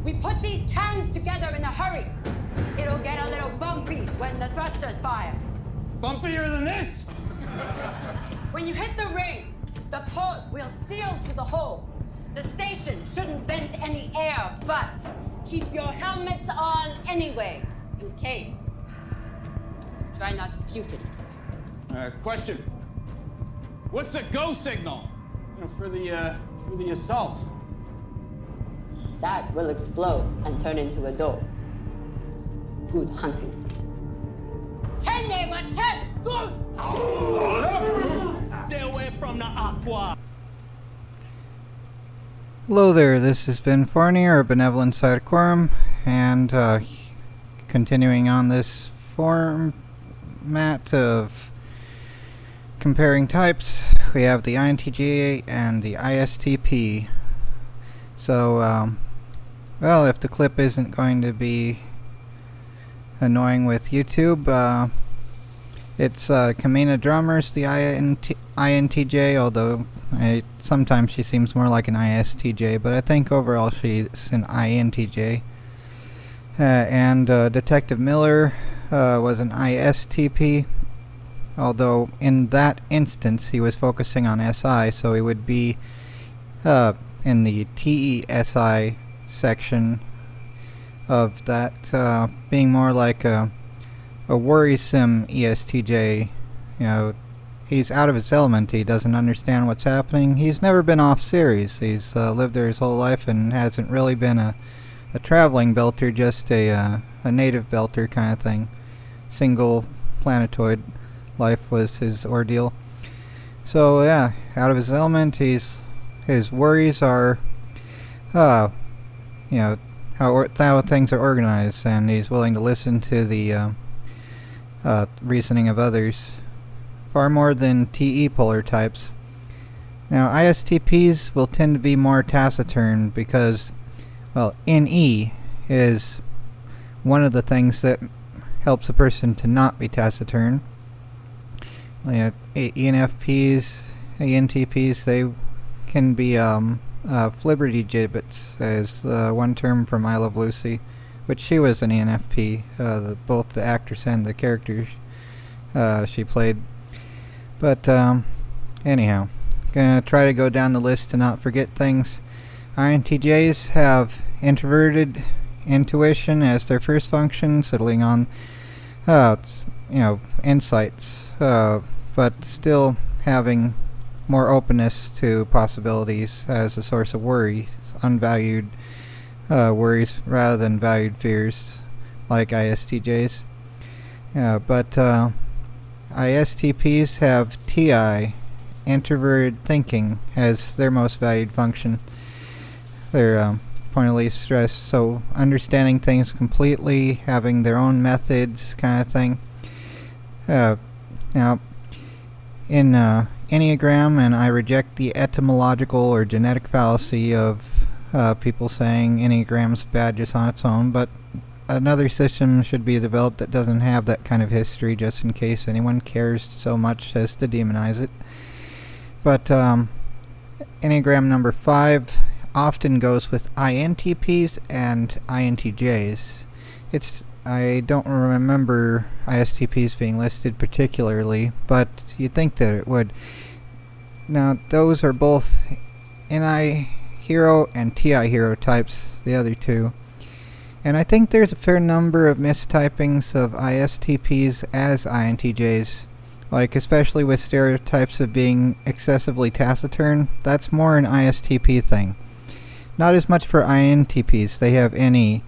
We put these cans together in a hurry. It'll get a little bumpy when the thrusters fire. Bumpier than this? When you hit the ring, the port will seal to the hull. The station shouldn't vent any air, but keep your helmets on anyway, in case. Try not to puke it. Question. What's the go signal? For the assault? That will explode and turn into a door. Good hunting. Good! Stay away from the aqua. Hello there, this has been Forney, or Benevolent Side Quorum, and continuing on this format of comparing types, we have the INTJ and the ISTP. So, well, if the clip isn't going to be annoying with YouTube, it's Kamina Drummers, the INTJ, although sometimes she seems more like an ISTJ, but I think overall she's an INTJ. And Detective Miller was an ISTP, although in that instance he was focusing on SI, so he would be in the TESI section of that, being more like a worrisome ESTJ. You know, he's out of his element, he doesn't understand what's happening, he's never been off series, he's lived there his whole life and hasn't really been a traveling belter, just a native belter kind of thing. Single planetoid life was his ordeal. So yeah, out of his element, his worries are, you know, how things are organized, and he's willing to listen to the reasoning of others, far more than TE polar types. Now, ISTPs will tend to be more taciturn because, well, NE is one of the things that helps a person to not be taciturn. ENFPs, INTPs, they can be flibberty gibbets, as one term from I Love Lucy, which she was an ENFP, both the actress and the character she played. But anyhow, gonna try to go down the list to not forget things. INTJs have introverted intuition as their first function, settling on insights, but still having more openness to possibilities as a source of worry, unvalued worries rather than valued fears, like ISTJs. But ISTPs have TI, introverted thinking, as their most valued function. Their point of least stress, so understanding things completely, having their own methods, kind of thing. Now, in Enneagram, and I reject the etymological or genetic fallacy of people saying Enneagram's bad just on its own, but another system should be developed that doesn't have that kind of history, just in case anyone cares so much as to demonize it. But Enneagram number 5 often goes with INTPs and INTJs. I don't remember ISTPs being listed particularly, but you'd think that it would. Now, those are both NI hero and TI hero types, the other two. And I think there's a fair number of mistypings of ISTPs as INTJs, like especially with stereotypes of being excessively taciturn. That's more an ISTP thing. Not as much for INTPs, they have NE,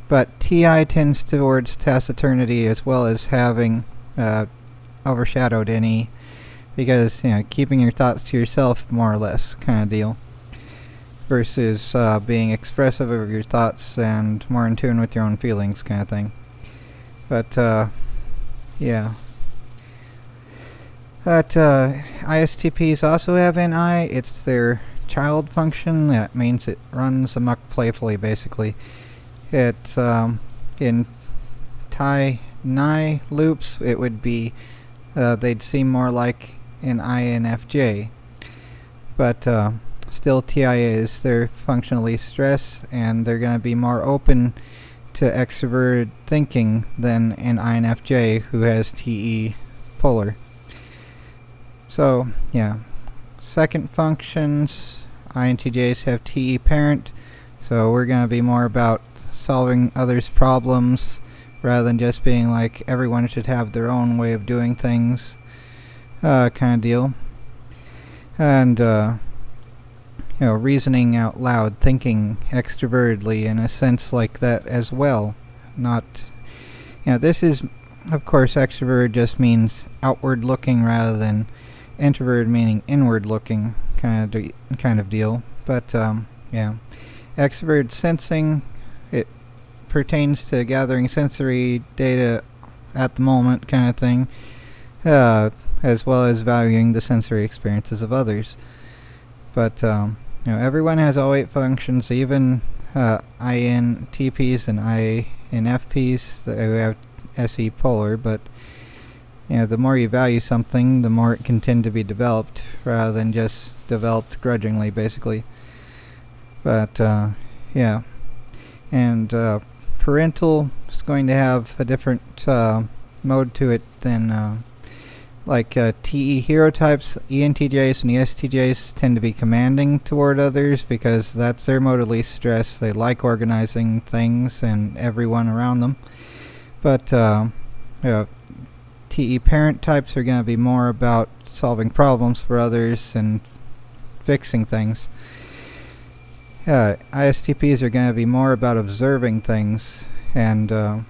but TI tends towards taciturnity as well as having overshadowed NE, because, you know, keeping your thoughts to yourself, more or less, kind of deal, versus being expressive of your thoughts and more in tune with your own feelings, kind of thing. But yeah. But ISTPs also have NI. It's their child function. That means it runs amok playfully, basically. It's in Ni loops, it would be they'd seem more like an INFJ. But still TIAs. They're functionally stressed, and they're going to be more open to extroverted thinking than an INFJ who has TE polar. So, yeah. Second functions, INTJs have TE parent, so we're going to be more about solving others' problems rather than just being like everyone should have their own way of doing things kind of deal. And, reasoning out loud, thinking extrovertedly in a sense like that as well. Not, this is, of course, extrovert just means outward looking rather than introvert meaning inward looking kind of deal. But, extrovert sensing, it pertains to gathering sensory data at the moment kind of thing, as well as valuing the sensory experiences of others. But, everyone has all 8 functions, even INTPs and INFPs who have SE polar, but the more you value something, the more it can tend to be developed rather than just developed grudgingly, basically. But, and parental is going to have a different mode to it than TE hero types. ENTJs and ESTJs tend to be commanding toward others because that's their mode of least stress. They like organizing things and everyone around them. But TE parent types are going to be more about solving problems for others and fixing things. ISTPs are going to be more about observing things and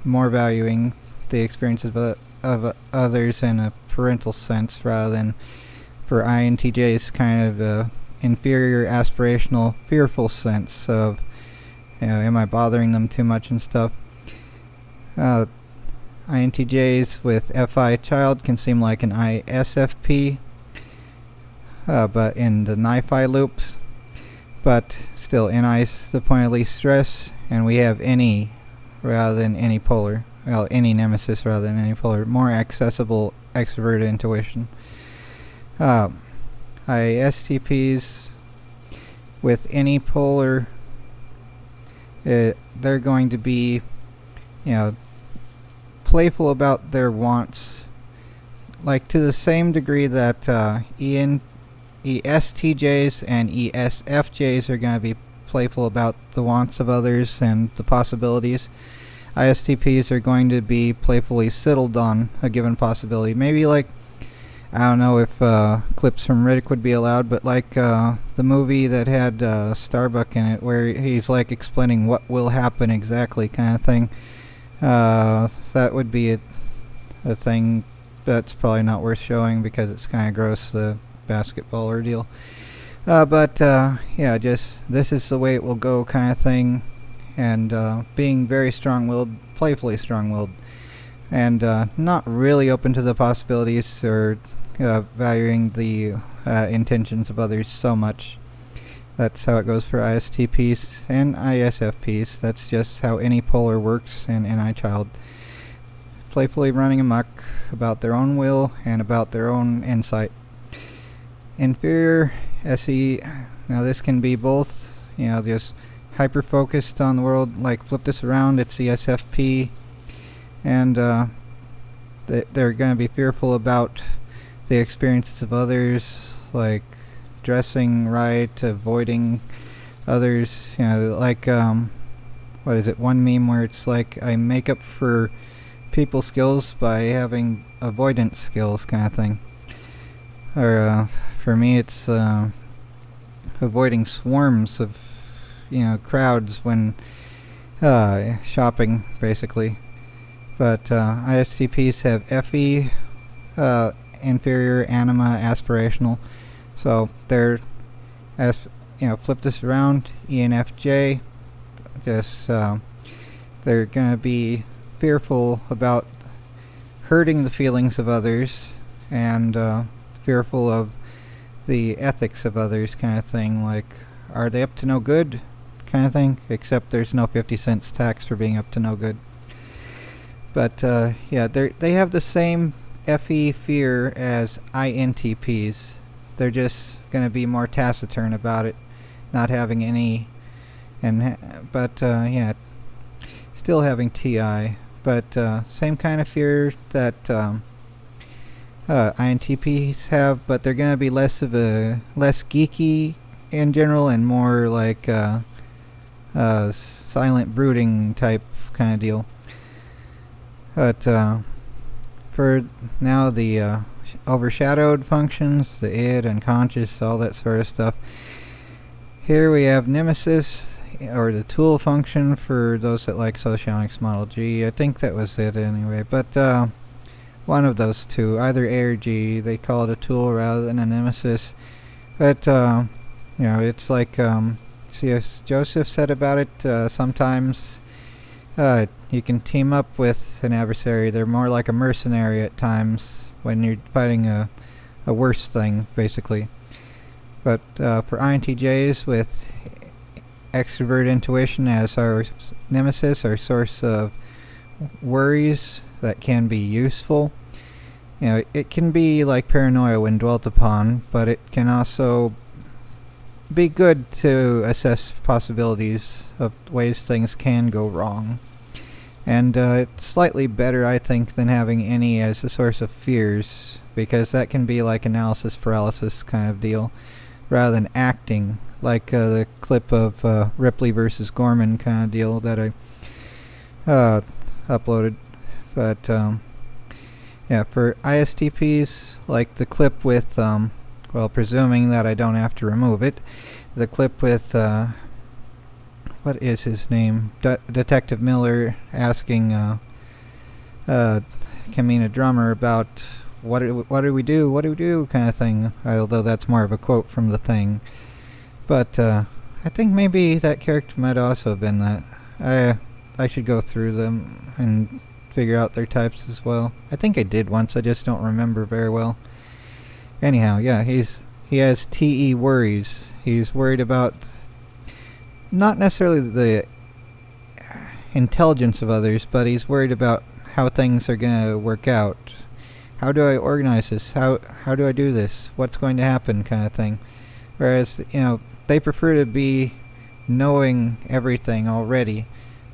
more valuing the experiences of others in a parental sense rather than for INTJs kind of inferior, aspirational, fearful sense of, am I bothering them too much and stuff. INTJs with FI child can seem like an ISFP, but in the NiFi loops. But still, NI's the point of least stress, and we have any rather than any polar. Well, any nemesis rather than any polar. More accessible extroverted intuition. ISTPs with any polar, they're going to be, playful about their wants, like to the same degree that ESTJs and ESFJs are going to be playful about the wants of others and the possibilities. ISTPs are going to be playfully settled on a given possibility. Maybe I don't know if clips from Riddick would be allowed, but the movie that had Starbuck in it where he's explaining what will happen exactly kind of thing. That would be a thing that's probably not worth showing because it's kind of gross, the basketball ordeal. Just this is the way it will go kind of thing. And being very strong-willed, playfully strong-willed, and not really open to the possibilities or valuing the intentions of others so much. That's how it goes for ISTPs and ISFPs. That's just how any polar works and NI child. Playfully running amok about their own will and about their own insight. Inferior SE, now this can be both, just hyper-focused on the world, flip this around, it's ESFP, and they're going to be fearful about the experiences of others, like dressing right, avoiding others, what is it, one meme where it's I make up for people skills by having avoidance skills kind of thing. Or for me it's avoiding swarms of crowds when shopping, basically. But ISTPs have FE, inferior, anima, aspirational. So they're, flip this around, ENFJ, just they're going to be fearful about hurting the feelings of others and fearful of the ethics of others kind of thing, are they up to no good kind of thing, except there's no 50 cents tax for being up to no good. But they have the same FE fear as INTPs, they're just going to be more taciturn about it, not having any, but yeah, still having TI, but same kind of fear that INTPs have, but they're going to be less geeky in general and more like silent brooding type kind of deal. But for now, the overshadowed functions, the id, unconscious, all that sort of stuff. Here we have nemesis, or the tool function for those that like socionics model G. I think that was it anyway, but one of those two, either A or G. They call it a tool rather than a nemesis. But you know, it's like see, as Joseph said about it, sometimes you can team up with an adversary. They're more like a mercenary at times when you're fighting a worse thing, basically. But for INTJs with extrovert intuition as our nemesis, our source of worries that can be useful, you know, it can be like paranoia when dwelt upon, but it can also be good to assess possibilities of ways things can go wrong. And it's slightly better, I think, than having any as a source of fears, because that can be like analysis paralysis kind of deal, rather than acting, like the clip of Ripley versus Gorman kind of deal that I uploaded. But yeah, for ISTPs, like the clip with, well, presuming that I don't have to remove it, the clip with, what is his name? Detective Miller asking Kamina Drummer about what do we do kind of thing, although that's more of a quote from the thing. But I think maybe that character might also have been that. I should go through them and figure out their types as well. I think I did once, I just don't remember very well. Anyhow, yeah, he has TE worries. He's worried about not necessarily the intelligence of others, but he's worried about how things are going to work out. How do I organize this? How do I do this? What's going to happen kind of thing. Whereas, you know, they prefer to be knowing everything already.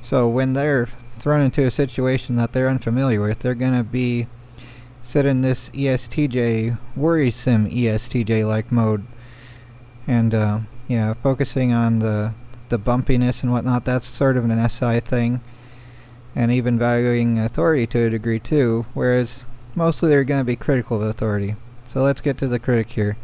So when they're thrown into a situation that they're unfamiliar with, they're going to be set in this ESTJ, worrisome ESTJ-like mode. And, yeah, focusing on the bumpiness and whatnot, that's sort of an SI thing. And even valuing authority to a degree too, whereas mostly they're going to be critical of authority. So let's get to the critic here.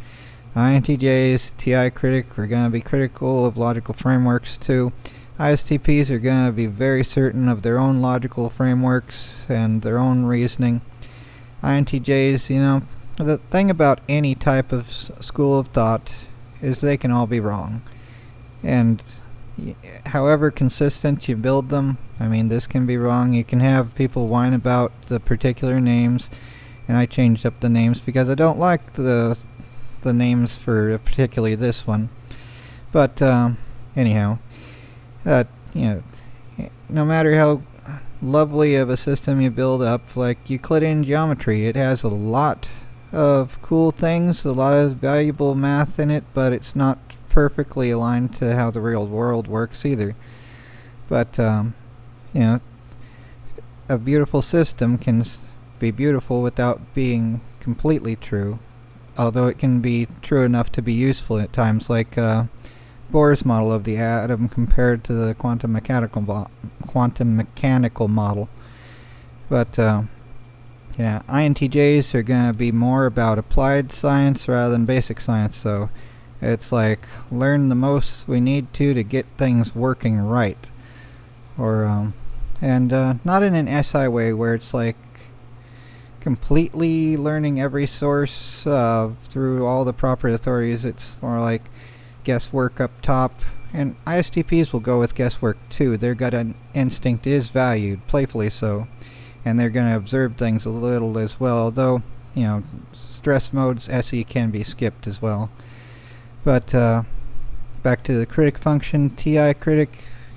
INTJs, TI critic, we're going to be critical of logical frameworks too. ISTPs are going to be very certain of their own logical frameworks and their own reasoning. INTJs, you know, the thing about any type of school of thought is they can all be wrong. And however consistent you build them, I mean, this can be wrong. You can have people whine about the particular names, and I changed up the names because I don't like the names for particularly this one. But anyhow, you know, no matter how lovely of a system you build up, like Euclidean geometry, it has a lot of cool things, a lot of valuable math in it, but it's not perfectly aligned to how the real world works either. But you know, a beautiful system can be beautiful without being completely true, although it can be true enough to be useful at times, like Bohr's model of the atom compared to the quantum mechanical model. But yeah, INTJs are going to be more about applied science rather than basic science, so it's like learn the most we need to get things working right. Or and not in an SI way where it's like completely learning every source through all the proper authorities. It's more like guesswork up top, and ISTPs will go with guesswork too. Their gut instinct is valued, playfully so, and they're going to observe things a little as well, although, you know, stress modes SE can be skipped as well. But back to the critic function, TI critic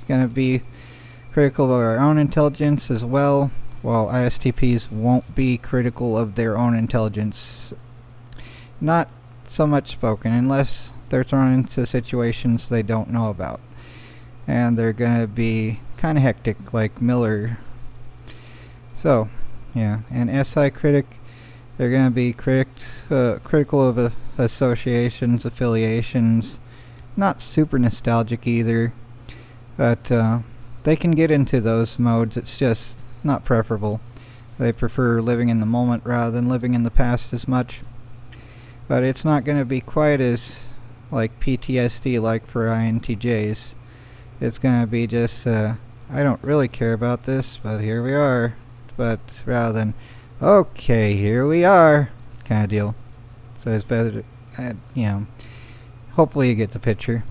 going to be critical of our own intelligence as well, while ISTPs won't be critical of their own intelligence. Not so much spoken unless they're thrown into situations they don't know about. And they're going to be kind of hectic, like Miller. So, yeah, an SI critic, they're going to be critical of associations, affiliations, not super nostalgic either, but they can get into those modes. It's just not preferable. They prefer living in the moment rather than living in the past as much. But it's not going to be quite as like PTSD like for INTJs. It's going to be just, I don't really care about this, but here we are. But rather than, okay, here we are, kind of deal. So it's better, hopefully you get the picture.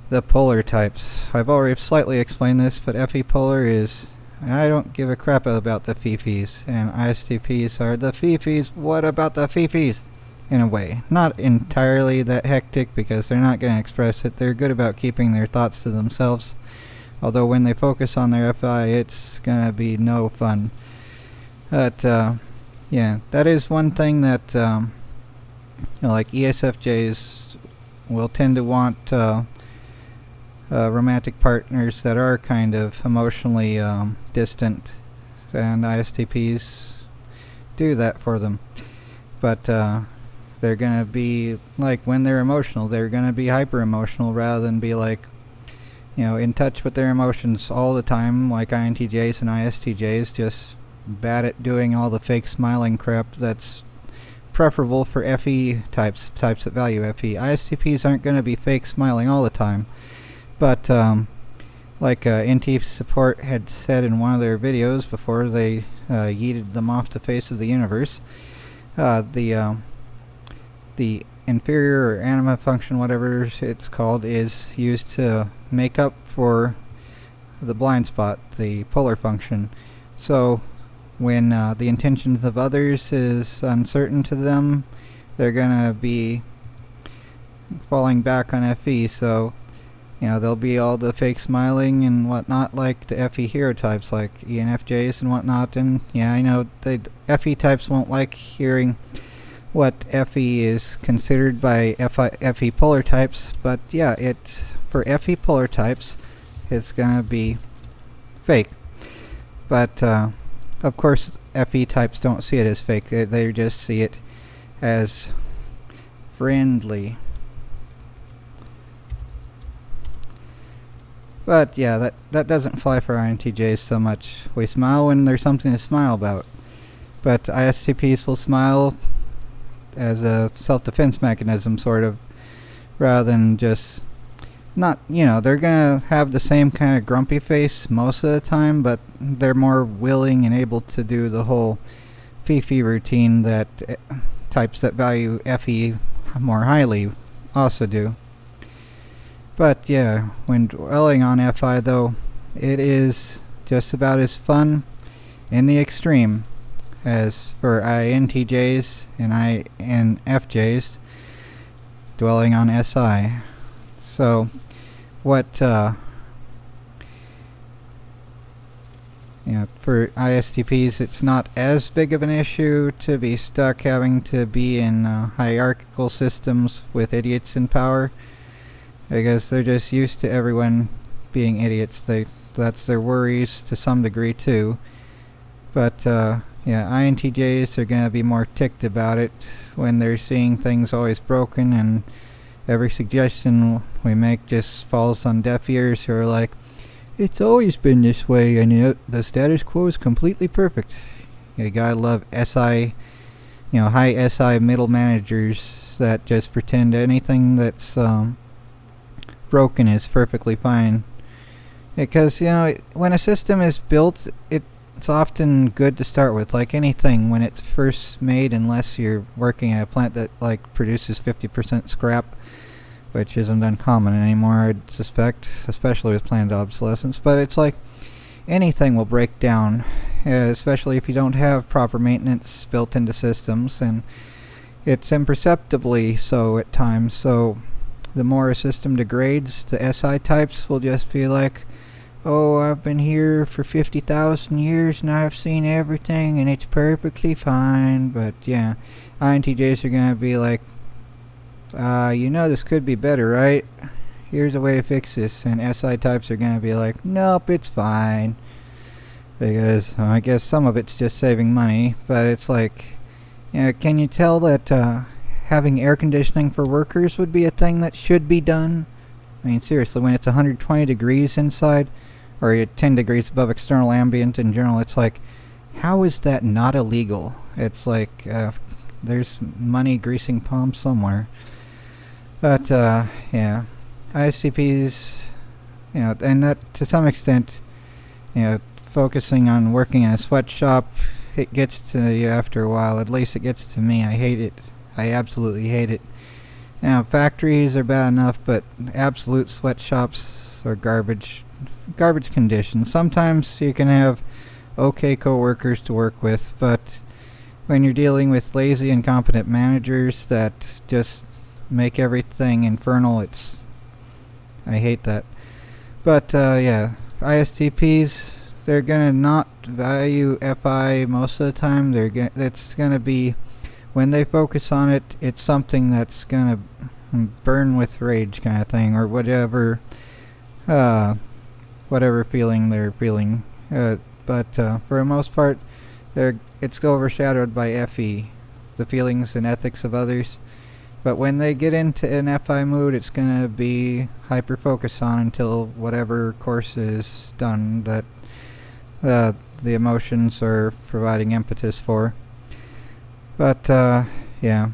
The polar types. I've already slightly explained this, but FE polar is, I don't give a crap about the fifis, and ISTPs are the fifis. What about the fifis? In a way. Not entirely that hectic, because they're not going to express it. They're good about keeping their thoughts to themselves. Although when they focus on their FI, it's going to be no fun. But, yeah, that is one thing that, like ESFJs will tend to want romantic partners that are kind of emotionally distant, and ISTPs do that for them. But they're going to be, like, when they're emotional, they're going to be hyper emotional rather than be like, in touch with their emotions all the time, like INTJs and ISTJs, just bad at doing all the fake smiling crap that's preferable for FE types that value FE. ISTPs aren't going to be fake smiling all the time, but like NT Support had said in one of their videos before they yeeted them off the face of the universe, the inferior or anima function, whatever it's called, is used to make up for the blind spot, the polar function. So when the intentions of others is uncertain to them, they're gonna be falling back on FE. So there'll be all the fake smiling and whatnot, like the FE hero types, like ENFJs and whatnot. And yeah, I know the FE types won't like hearing what FE is considered by FE polar types, but yeah, for FE polar types, it's gonna be fake. But of course, FE types don't see it as fake. They just see it as friendly. But yeah, that doesn't fly for INTJs so much. We smile when there's something to smile about. But ISTPs will smile as a self-defense mechanism, sort of, rather than just not, they're gonna have the same kind of grumpy face most of the time, but they're more willing and able to do the whole Fifi routine that types that value FE more highly also do. But yeah, when dwelling on FI though, it is just about as fun in the extreme as for INTJs and INFJs dwelling on SI. So what for ISTPs, it's not as big of an issue to be stuck having to be in hierarchical systems with idiots in power, because they're just used to everyone being idiots. That's their worries to some degree too. But yeah, INTJs are going to be more ticked about it when they're seeing things always broken, and every suggestion we make just falls on deaf ears who are like, it's always been this way, and the status quo is completely perfect. You gotta love SI, high SI middle managers that just pretend anything that's broken is perfectly fine. Because, when a system is built, it's often good to start with. Like anything, when it's first made, unless you're working at a plant that produces 50% scrap, which isn't uncommon anymore, I'd suspect, especially with planned obsolescence. But it's like anything will break down, especially if you don't have proper maintenance built into systems, and it's imperceptibly so at times. So the more a system degrades, the SI types will just be like, oh, I've been here for 50,000 years and I've seen everything and it's perfectly fine. But yeah, INTJs are going to be like, you know this could be better, right? Here's a way to fix this. And SI types are going to be like, nope, it's fine. Because I guess some of it's just saving money. But it's like, can you tell that having air conditioning for workers would be a thing that should be done? I mean, seriously, when it's 120 degrees inside, or you're 10 degrees above external ambient in general, it's like, how is that not illegal? It's like, there's money greasing palms somewhere. But, yeah. ISTPs, and that, to some extent, focusing on working in a sweatshop, it gets to you after a while. At least it gets to me. I hate it. I absolutely hate it. Factories are bad enough, but absolute sweatshops are garbage conditions. Sometimes you can have okay co-workers to work with, but when you're dealing with lazy, incompetent managers that just make everything infernal, I hate that. But yeah, ISTPs, they're gonna not value FI most of the time. It's gonna be, when they focus on it, it's something that's gonna burn with rage kind of thing, or whatever feeling they're feeling. But for the most part, it's overshadowed by FE, the feelings and ethics of others. But when they get into an FI mood, it's going to be hyper-focused on until whatever course is done that the emotions are providing impetus for. But, yeah.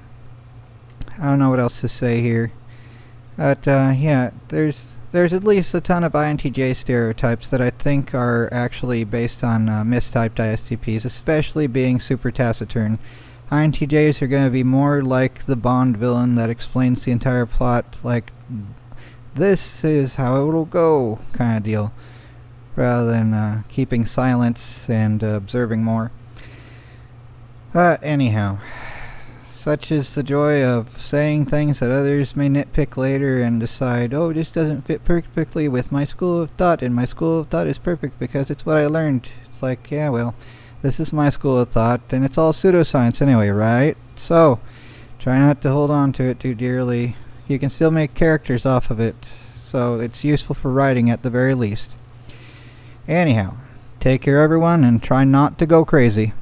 I don't know what else to say here. But, yeah, there's at least a ton of INTJ stereotypes that I think are actually based on mistyped ISTPs, especially being super taciturn. INTJs are going to be more like the Bond villain that explains the entire plot, like, this is how it'll go, kind of deal, rather than keeping silence and observing more. Anyhow, such is the joy of saying things that others may nitpick later and decide, oh, this doesn't fit perfectly with my school of thought, and my school of thought is perfect because it's what I learned. It's like, yeah, well, this is my school of thought, and it's all pseudoscience anyway, right? So, try not to hold on to it too dearly. You can still make characters off of it, so it's useful for writing at the very least. Anyhow, take care everyone, and try not to go crazy.